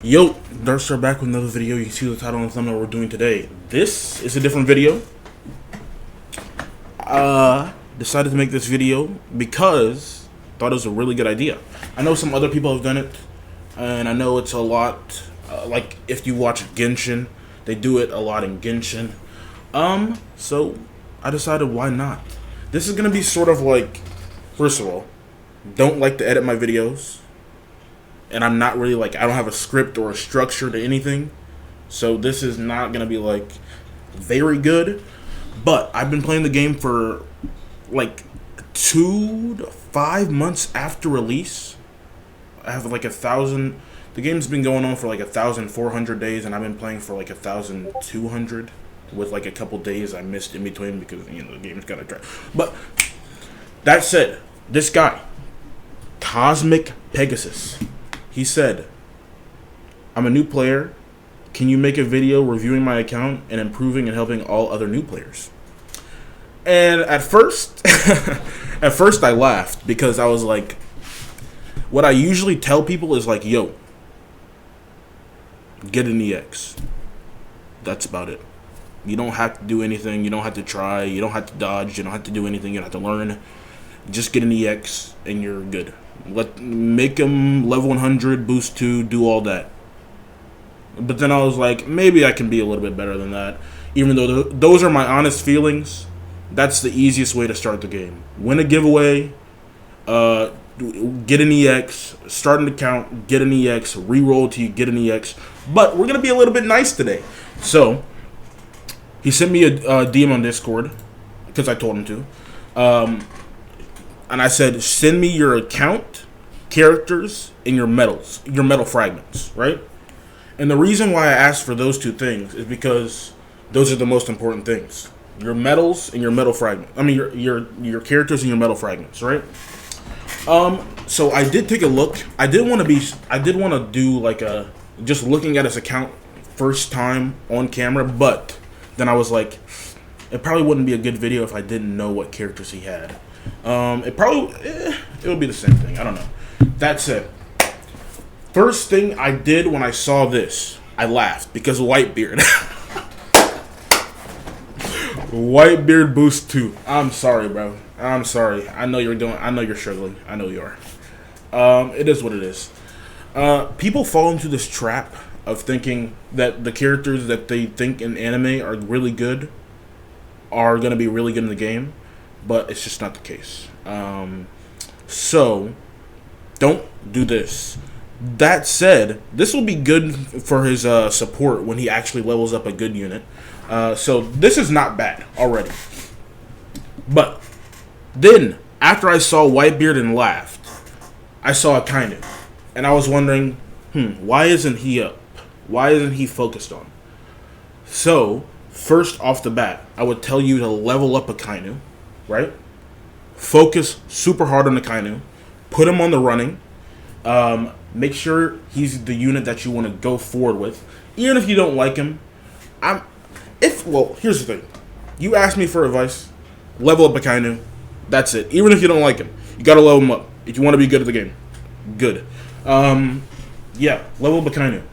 Yo, Darkstar back with another video. You can see the title and the thumbnail we're doing today. This is a different video. Decided to make this video because I thought it was a really good idea. I know some other people have done it, and I know it's a lot, like if you watch Genshin, they do it a lot in Genshin. So I decided why not. This is gonna be sort of like, first of all, don't like to edit my videos. And I'm not really like, I don't have a script or a structure to anything. So this is not going to be like very good. But I've been playing the game for like 2 to 5 months after release. I have like 1,000. The game's been going on for like 1,400 days. And I've been playing for like 1,200. With like a couple days I missed in between because, you know, the game's got to try. But that said, this guy, Cosmic Pegasus. He said, I'm a new player. Can you make a video reviewing my account and improving and helping all other new players? And at first, I laughed because I was like, what I usually tell people is like, yo, get an EX. That's about it. You don't have to do anything. You don't have to try. You don't have to dodge. You don't have to do anything. You don't have to learn. Just get an EX and you're good. Make them level 100, boost 2, do all that. But then I was like, maybe I can be a little bit better than that. Even though those are my honest feelings, that's the easiest way to start the game. Win a giveaway, get an EX, start an account, get an EX, reroll till you get an EX. But we're going to be a little bit nice today. So, he sent me a DM on Discord, because I told him to. And I said, send me your account, characters, and your medals, your medal fragments, right? And the reason why I asked for those two things is because those are the most important things. Your medals and your medal fragment. I mean, your characters and your medal fragments, right? So I did take a look. I did want to do like a just looking at his account first time on camera, but then I was like, it probably wouldn't be a good video if I didn't know what characters he had. It would be the same thing. I don't know. That said, first thing I did when I saw this, I laughed because Whitebeard. Whitebeard boost 2. I'm sorry, bro. I'm sorry. I know you're struggling. I know you are. It is what it is. People fall into this trap of thinking that the characters that they think in anime are really good are going to be really good in the game. But it's just not the case. So, don't do this. That said, this will be good for his support when he actually levels up a good unit. So, this is not bad already. But, then, after I saw Whitebeard and laughed, I saw Akainu. And I was wondering, why isn't he up? Why isn't he focused on? So, first off the bat, I would tell you to level up Akainu. Right? Focus super hard on Akainu. Put him on the running. Make sure he's the unit that you want to go forward with. Even if you don't like him. Well, here's the thing. You ask me for advice. Level up Akainu. That's it. Even if you don't like him. You gotta level him up. If you want to be good at the game. Good. Yeah. Level up Akainu.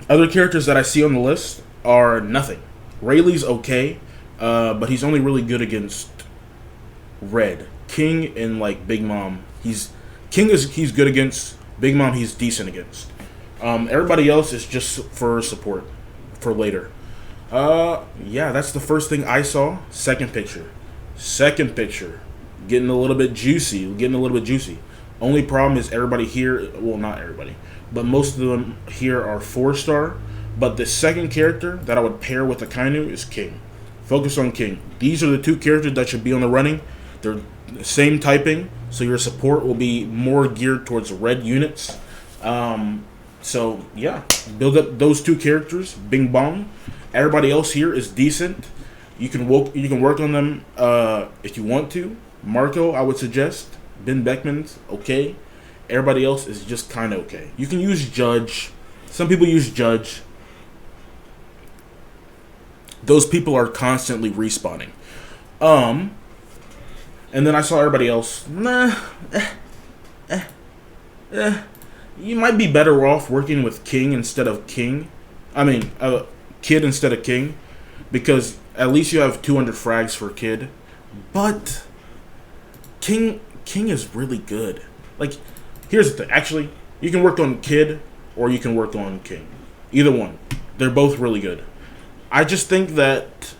Other characters that I see on the list are nothing. Rayleigh's okay. But he's only really good against Red. King and like Big Mom, he's good against. Big Mom he's decent against. Everybody else is just for support for later. Yeah, that's the first thing I saw. Second picture, getting a little bit juicy. Only problem is everybody here, well, not everybody, but most of them here are 4-star. But the second character that I would pair with Akainu is King. Focus on King. These are the two characters that should be on the running. They're the same typing, so your support will be more geared towards red units. So, yeah. Build up those two characters. Bing bong. Everybody else here is decent. You can work on them if you want to. Marco, I would suggest. Ben Beckman's okay. Everybody else is just kind of okay. You can use Judge. Some people use Judge. Those people are constantly respawning. And then I saw everybody else. you might be better off working with King instead of King. I mean, Kid instead of King, because at least you have 200 frags for Kid. But King is really good. Like, here's the thing. Actually, you can work on Kid or you can work on King. Either one. They're both really good. I just think that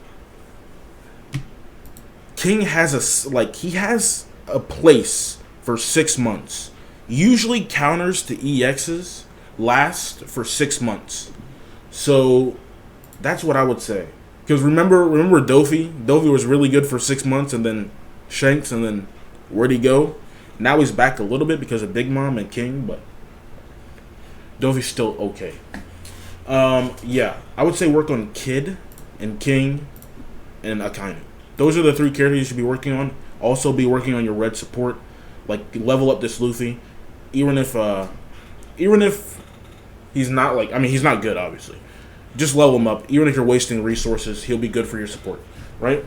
King has he has a place for 6 months. Usually counters to EXs last for 6 months. So that's what I would say. Because remember Dofi? Dofi was really good for 6 months, and then Shanks, and then where'd he go? Now he's back a little bit because of Big Mom and King, but Dofi's still okay. Yeah, I would say work on Kid and King and Akainu. Those are the 3 characters you should be working on. Also be working on your red support. Like, level up this Luffy. Even if he's not like, I mean, he's not good, obviously. Just level him up. Even if you're wasting resources, he'll be good for your support, right?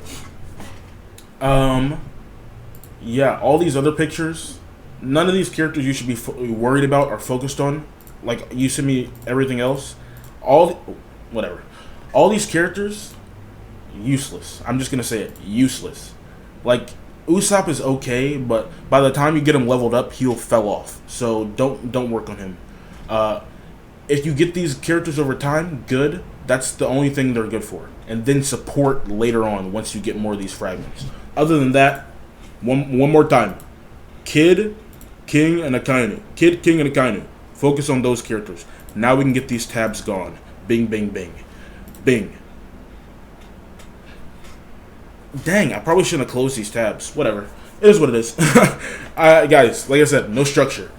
Yeah, all these other pictures, none of these characters you should be worried about or focused on. Like, you send me everything else. Whatever. All these characters, useless. I'm just gonna say it, useless. Like, Usopp is okay, but by the time you get him leveled up, he'll fell off. So don't work on him. If you get these characters over time, good. That's the only thing they're good for. And then support later on once you get more of these fragments. Other than that, one more time. Kid, King, and Akainu. Kid, King, and Akainu. Focus on those characters. Now we can get these tabs gone. Bing, bing, bing. Bing. Dang, I probably shouldn't have closed these tabs. Whatever. It is what it is. Guys, like I said, no structure.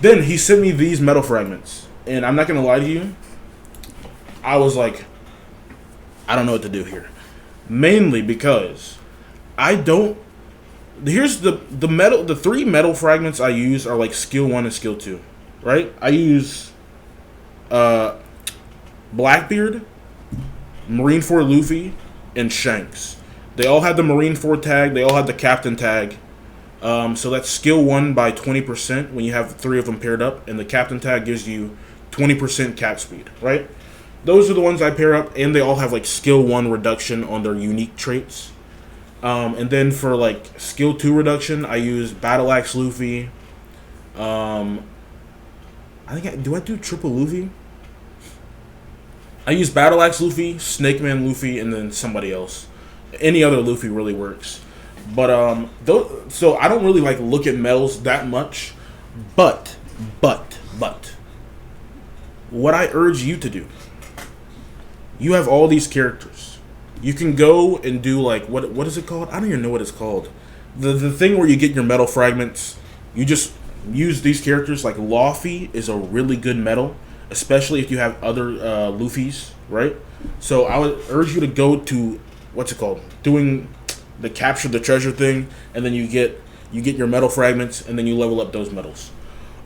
Then he sent me these metal fragments. And I'm not going to lie to you. I was like, I don't know what to do here. Mainly because I don't... Here's the 3 metal fragments I use are like skill 1 and skill 2. Right? I use Blackbeard, Marineford Luffy, and Shanks. They all had the Marineford tag. They all had the Captain tag. So that's skill 1 by 20% when you have 3 of them paired up. And the Captain tag gives you 20% cap speed, right? Those are the ones I pair up, and they all have like skill 1 reduction on their unique traits. And then for like skill 2 reduction, I use Battle Axe Luffy. Do I do triple Luffy? I use Battle Axe Luffy, Snake Man Luffy, and then somebody else. Any other Luffy really works. But so I don't really like look at medals that much. But what I urge you to do, you have all these characters. You can go and do like what is it called? I don't even know what it's called. The thing where you get your metal fragments. You just use these characters. Like Luffy is a really good medal, especially if you have other Luffys, right? So I would urge you to go to what's it called? Doing the capture the treasure thing, and then you get your metal fragments, and then you level up those medals.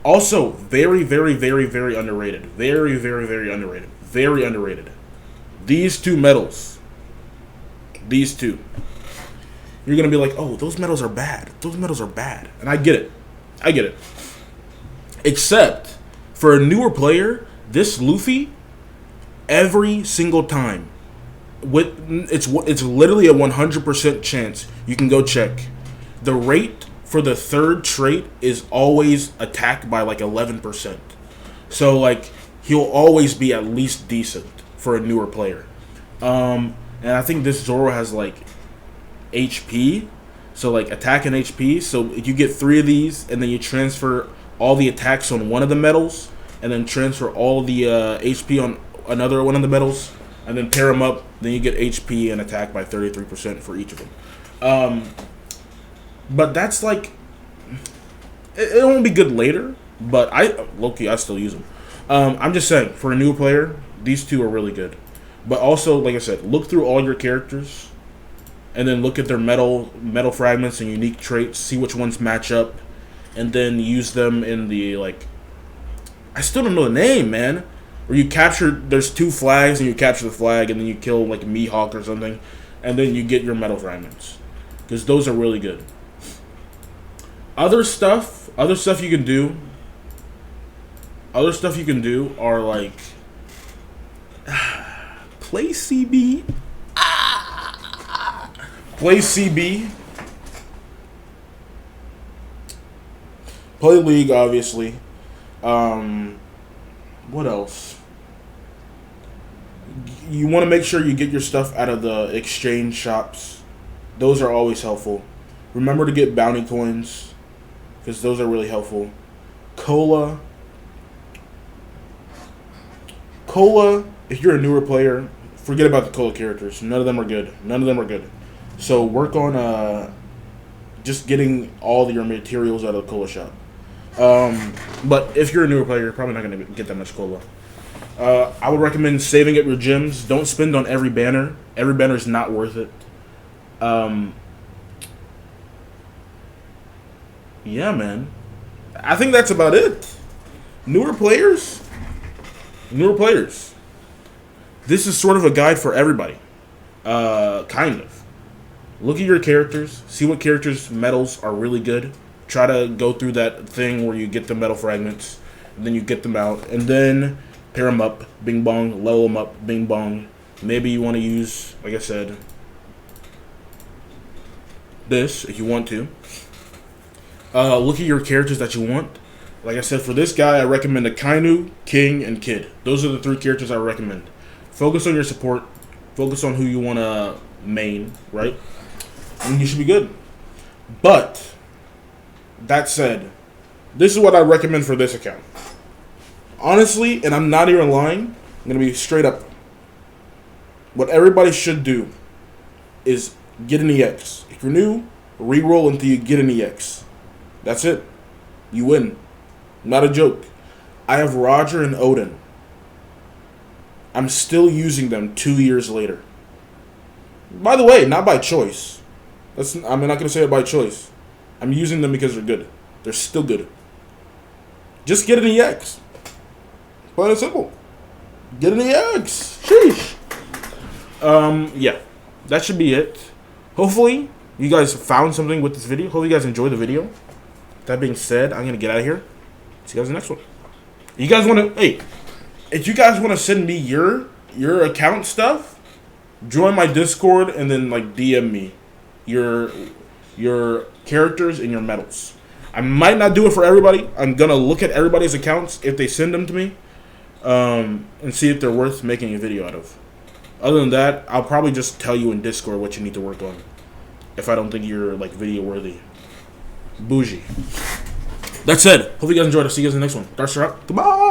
Also, very, very, very, very underrated. Very, very, very underrated. Very underrated. These 2 medals. These 2. You're going to be like, oh, those medals are bad. Those medals are bad. And I get it. I get it. Except, for a newer player, this Luffy, every single time, it's literally a 100% chance. You can go check. The rate for the 3rd trait is always attacked by like 11%. So like he'll always be at least decent for a newer player. And I think this Zoro has like HP, so like attack and HP. So if you get 3 of these, and then you transfer all the attacks on one of the medals, and then transfer all the HP on another one of the medals, and then pair them up, then you get HP and attack by 33% for each of them. But that's like, it won't be good later, but low-key, I still use them. I'm just saying, for a new player, these 2 are really good. But also, like I said, look through all your characters, and then look at their metal fragments and unique traits, see which ones match up, and then use them in the, like, I still don't know the name, man. Where you capture, there's 2 flags, and you capture the flag, and then you kill, like, a Mihawk or something, and then you get your metal fragments. Because those are really good. Other stuff you can do, Other stuff you can do are like play CB. Play CB. Play League, obviously. What else? You want to make sure you get your stuff out of the exchange shops. Those are always helpful. Remember to get bounty coins, because those are really helpful. Cola, if you're a newer player, forget about the Cola characters. None of them are good. So work on just getting all your materials out of the Cola shop. But if you're a newer player, you're probably not going to get that much Cola. I would recommend saving up your gems. Don't spend on every banner. Every banner is not worth it. Yeah, man. I think that's about it. Newer players. This is sort of a guide for everybody. Kind of. Look at your characters. See what characters' medals are really good. Try to go through that thing where you get the metal fragments, and then you get them out, and then pair them up, bing bong, level them up, bing bong. Maybe you want to use, like I said, this if you want to. Look at your characters that you want. Like I said, for this guy, I recommend a Kainu, King, and Kid. Those are the 3 characters I recommend. Focus on your support. Focus on who you want to main, right? And you should be good. But that said, this is what I recommend for this account. Honestly, and I'm not even lying, I'm going to be straight up. What everybody should do is get an EX. If you're new, re-roll until you get an EX. That's it. You win. Not a joke. I have Roger and Odin. I'm still using them 2 years later. By the way, not by choice. I'm not going to say it by choice. I'm using them because they're good. They're still good. Just get an EX. Plain and simple. Get an EX. Sheesh. Yeah. That should be it. Hopefully, you guys found something with this video. Hopefully, you guys enjoyed the video. That being said, I'm going to get out of here. See you guys in the next one. You guys want to... Hey, if you guys want to send me your account stuff, join my Discord and then, like, DM me your characters and your medals. I might not do it for everybody. I'm going to look at everybody's accounts if they send them to me and see if they're worth making a video out of. Other than that, I'll probably just tell you in Discord what you need to work on if I don't think you're, like, video worthy. Bougie. That said, hope you guys enjoyed. I'll see you guys in the next one. Dark Goodbye.